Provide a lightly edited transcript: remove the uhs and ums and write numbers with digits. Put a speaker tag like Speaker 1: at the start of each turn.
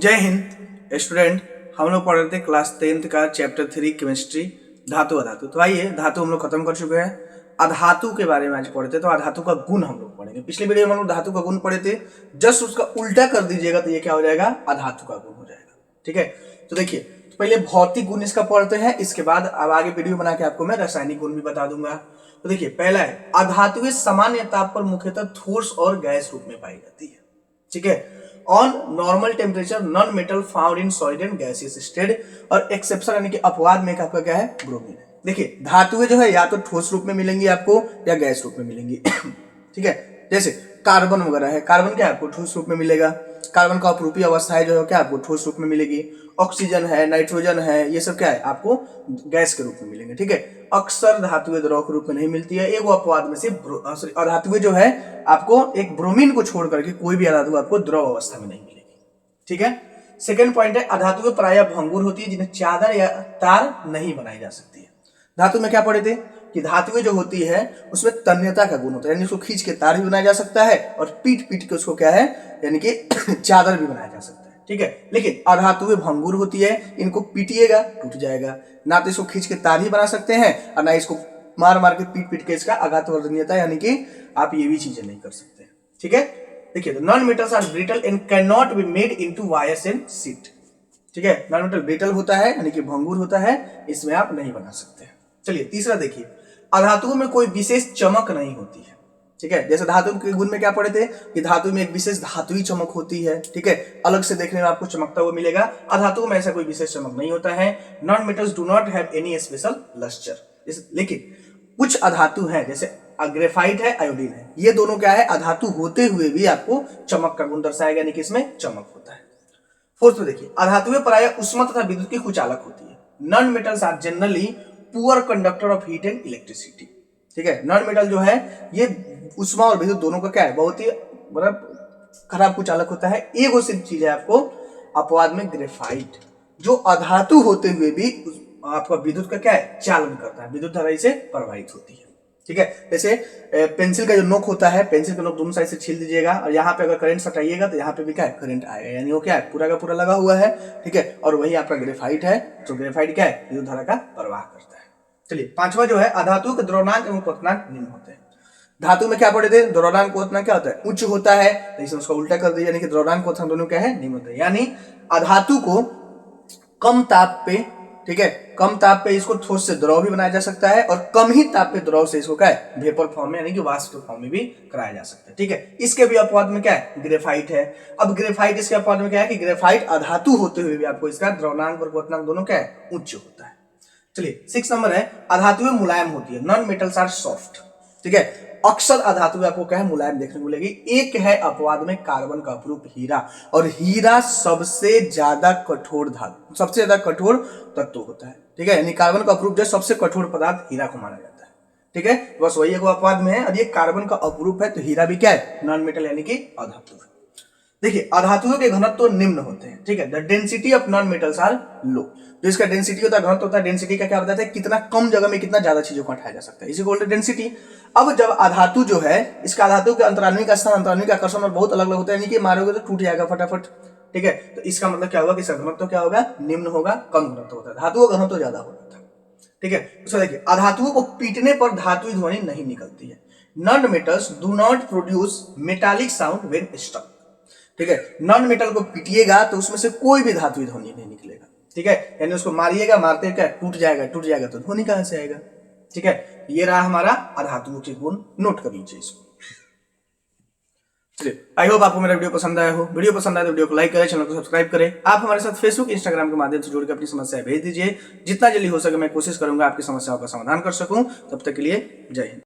Speaker 1: जय हिंद स्टूडेंट। हम लोग पढ़ रहे थे क्लास 10th का चैप्टर 3 केमिस्ट्री धातु अधातु। तो आइए धातु हम लोग खत्म कर चुके हैं, अधातु के बारे में आज पढ़े थे। तो अधातु का गुण हम लोग पढ़ेंगे। पिछले वीडियो में हम लोग धातु का गुण पढ़े थे, जस्ट उसका उल्टा कर दीजिएगा तो ये क्या हो जाएगा, अधातु का गुण हो जाएगा। ठीक है, तो देखिए तो पहले भौतिक गुण इसका पढ़ते हैं, इसके बाद अब आगे वीडियो बना के आपको मैं रासायनिक गुण भी बता दूंगा। तो देखिए पहला है अधातुएं सामान्य ताप पर मुख्यतः ठोस और गैस रूप में पाई जाती है। ठीक है, on normal temperature non metal found in solid and gaseous state, और एक्सेप्शन यानी कि अपवाद में आपका क्या है, ब्रोमीन है। देखिए धातुएं जो है या तो ठोस रूप में मिलेंगी आपको या गैस रूप में मिलेंगी। ठीक है, जैसे कार्बन वगैरह है, कार्बन क्या आपको ठोस रूप में मिलेगा, कार्बन का अपरूपी अवस्थाएं जो है क्या आपको ठोस रूप में मिलेगी। ऑक्सीजन है, नाइट्रोजन है, ये सब क्या है आपको गैस के रूप में मिलेंगे। ठीक है, अक्सर धातुएं द्रव के रूप में नहीं मिलती है। एक अपवाद में से अधातुएं जो है आपको एक ब्रोमीन को छोड़ करके कोई भी अधातु आपको द्रव अवस्था में नहीं मिलेगी। ठीक है, सेकेंड पॉइंट है अधातुएं प्रायः भंगुर होती है जिन्हें चादर या तार नहीं बनाई जा सकती है। धातु में क्या पढ़े थे कि धातुएं जो होती है उसमें तन्यता का गुण होता है, यानी उसको खींच के तार भी बनाया जा सकता है और पीट पीट के उसको क्या है यानी कि चादर भी बनाया जा सकता है। ठीक है, लेकिन अधातुएं भंगुर होती है, इनको पीटिएगा टूट जाएगा। ना तो इसको खींच के तार ही बना सकते हैं और ना इसको मार मार के पीट पीट के इसका आघातवर्धनीयता यानी कि आप ये भी चीजें नहीं कर सकते। ठीक है, देखिए non metals are brittle and can not be made into wires and sheet. ठीक है, नॉन मेटल ब्रिटल होता है यानी कि भंगुर होता है, इसमें आप नहीं बना सकते। चलिए तीसरा देखिए, अधातुओं में कोई विशेष चमक नहीं होती है। ठीक है, जैसे धातु के गुण में क्या पढ़े थे कि धातु में एक विशेष धातुई चमक होती है। ठीक है, अलग से देखने में आपको चमकता हुआ मिलेगा। अधातुओं में ऐसा कोई विशेष चमक नहीं होता है। Non metals do not have any special lustre. लेकिन कुछ अधातु हैं जैसे ग्रेफाइट है, आयोडीन है, ये दोनों क्या है अधातु होते हुए भी आपको चमक का गुण दर्शाएगा, यानी कि इसमें चमक होता है। फोर्थ में देखिए, अधातुएं प्रायः उष्मा तथा विद्युत की कुचालक होती है। Non metals are generally poor conductor of heat and electricity. ठीक है, नॉन मेटल जो है ये उष्मा और विद्युत दोनों का क्या है, बहुत ही मतलब खराब कुचालक होता है। एक सिर्फ चीज है आपको अपवाद में ग्रेफाइट, जो अधातु होते हुए भी आपका विद्युत का क्या है चालन करता है, विद्युत धारा इसे प्रवाहित होती है। ठीक है, जैसे पेंसिल का जो नोक होता है, पेंसिल का नोक दोनों साइड से छील दीजिएगा और यहाँ पे अगर करंट सटाइएगा तो यहाँ पे भी क्या है करंट आएगा, यानी वो क्या है पूरा का पूरा लगा हुआ है। ठीक है, और वही आपका ग्रेफाइट है, तो ग्रेफाइट क्या है विद्युत धारा का प्रवाह करता है। चलिए पांचवा जो है अधातु के द्रव्यमान एवं क्वथनांक निम्न होते हैं। धातु में क्या पढ़े थे, द्रव्यमान क्वथनांक क्या होता है, उच्च होता है, लेकिन उसका उल्टा कर दिया, यानी कि द्रव्यमान क्वथनांक दोनों क्या है निम्न होते हैं। यानी अधातु को कम ताप पे, ठीक है, कम ताप पे इसको ठोस से द्रव भी बनाया जा सकता है और कम ही ताप पे द्रव से इसको क्या है वेपर फॉर्म में यानी कि वाष्प फॉर्म में भी कराया जा सकता है। ठीक है, इसके भी अपवाद में क्या है ग्रेफाइट है। अब ग्रेफाइट इसके अपवाद में क्या है कि ग्रेफाइट अधातु होते हुए भी आपको इसका द्रव्यमान और क्वथनांक दोनों क्या है उच्च होता है। चलिए 6 नंबर है अधातुएं मुलायम होती है। Non metals are soft. ठीक है, अक्सर अधातुएं आपको क्या है मुलायम देखने को मिलेगी। एक है अपवाद में कार्बन का अपरूप हीरा, और हीरा सबसे ज्यादा कठोर धातु, सबसे ज्यादा कठोर तत्व होता है। ठीक है, यानी कार्बन का अपरूप जो सबसे कठोर पदार्थ हीरा को माना जाता है। ठीक है, बस वही एक अपवाद में है, और ये कार्बन का अपरूप है तो हीरा भी क्या है नॉन मेटल यानी कि अधातु है। देखिए अधातुओं के घनत्व निम्न होते हैं। ठीक है, the density of non metals are low. जो इसका डेंसिटी होता है, घनत्व होता है, डेंसिटी का क्या बताता है कितना कम जगह में कितना ज्यादा चीजों को हटाया जा सकता है, इसी को डेंसिटी। अब जब अधातु जो है इसका अधातु के अंतराण्विक स्थान, अंतराण्विक आकर्षण और बहुत अलग अलग होता है, यानी कि मारोगे तो टूट जाएगा फटाफट। ठीक है, तो इसका मतलब क्या होगा कि इसका घनत्व क्या होगा निम्न होगा, कम घनत्व होता है। धातुओं का घनत्व ज्यादा होता है। ठीक है, तो देखिए अधातुओं को पीटने पर धातुई ध्वनि नहीं निकलती है। Non metals do not produce metallic sound when struck. ठीक है, नॉन मेटल को पीटिएगा तो उसमें से कोई भी धातुई ध्वनि नहीं निकलेगा। ठीक है, यानी उसको मारिएगा, मारते क्या टूट जाएगा तो ध्वनि कहां से आएगा। ठीक है, ये रहा हमारा अधातुओं के गुण, नोट कर लीजिए इसको। चलिए आई होप आपको मेरा वीडियो पसंद आया हो। वीडियो पसंद आया तो वीडियो को लाइक करें, चैनल को सब्सक्राइब करें। आप हमारे साथ फेसबुक इंस्टाग्राम के माध्यम से जुड़कर अपनी समस्या भेज दीजिए। जितना जल्दी हो सके मैं कोशिश करूंगा आपकी समस्याओं का समाधान कर सकूं। तब तक के लिए जय हिंद।